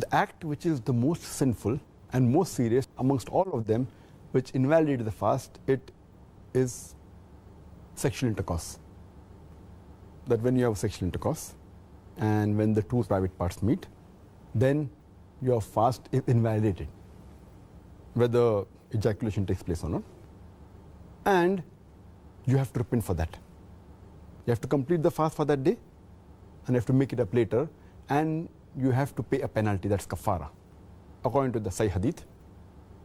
the act which is the most sinful and most serious amongst all of them, which invalidates the fast, it is sexual intercourse. That when you have sexual intercourse and when the two private parts meet, then your fast is invalidated, whether ejaculation takes place or not. And you have to repent for that. You have to complete the fast for that day and you have to make it up later, and you have to pay a penalty, that's kafara. According to the Sahih Hadith,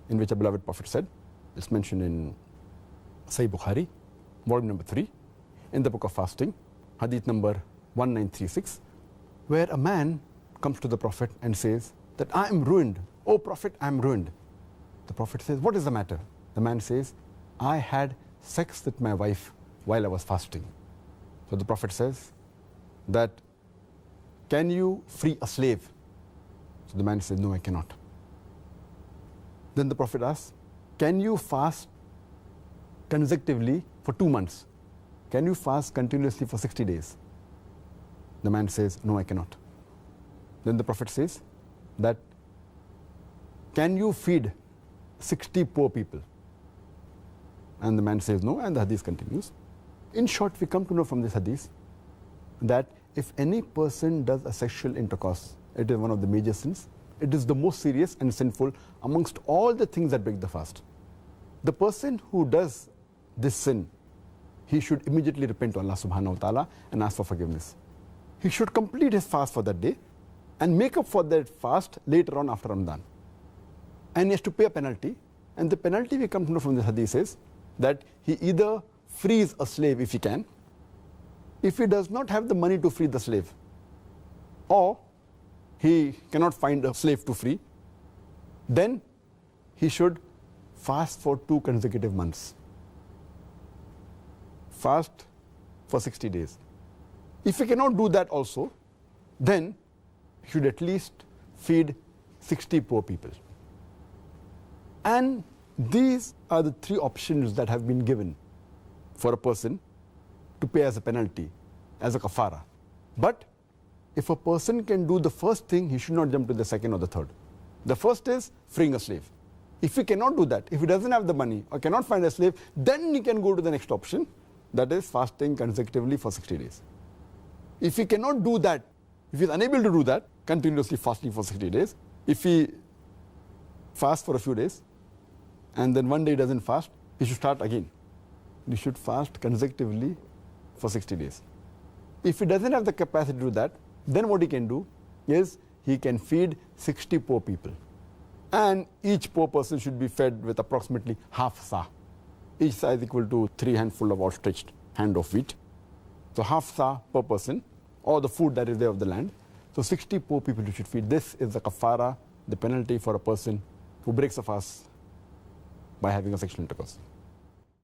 in which a beloved Prophet said, it's mentioned in Sahih Bukhari, volume number 3, in the book of fasting, Hadith number 1936, where a man comes to the Prophet and says that I am ruined. Oh Prophet, I am ruined. The Prophet says, what is the matter? The man says, I had sex with my wife while I was fasting. So the Prophet says that, can you free a slave? So the man says, no, I cannot. Then the Prophet asks, can you fast consecutively for 2 months? Can you fast continuously for 60 days? The man says, no, I cannot. Then the Prophet says that, can you feed 60 poor people? And the man says no, and the hadith continues. In short, we come to know from this hadith that if any person does a sexual intercourse, it is one of the major sins. It is the most serious and sinful amongst all the things that break the fast. The person who does this sin, he should immediately repent to Allah subhanahu wa ta'ala and ask for forgiveness. He should complete his fast for that day and make up for that fast later on after Ramadan. And he has to pay a penalty, and the penalty we come to know from the hadith is that he either frees a slave if he can, if he does not have the money to free the slave, or he cannot find a slave to free, then he should fast for 2 consecutive months. Fast for 60 days. If he cannot do that also, then he should at least feed 60 poor people. And these are the 3 options that have been given for a person to pay as a penalty, as a kafara. But if a person can do the first thing, he should not jump to the second or the third. The first is freeing a slave. If he cannot do that, if he doesn't have the money or cannot find a slave, then he can go to the next option, that is fasting consecutively for 60 days. If he cannot do that, if he is unable to do that, continuously fasting for 60 days, if he fasts for a few days and then one day he doesn't fast, he should start again. He should fast consecutively for 60 days. If he doesn't have the capacity to do that, then what he can do is he can feed 60 poor people. And each poor person should be fed with approximately half sa. Each sa is equal to 3 handfuls of outstretched hand of wheat. So half sa per person, or the food that is there of the land. So 60 poor people you should feed. This is the kafara, the penalty for a person who breaks a fast by having a sexual intercourse.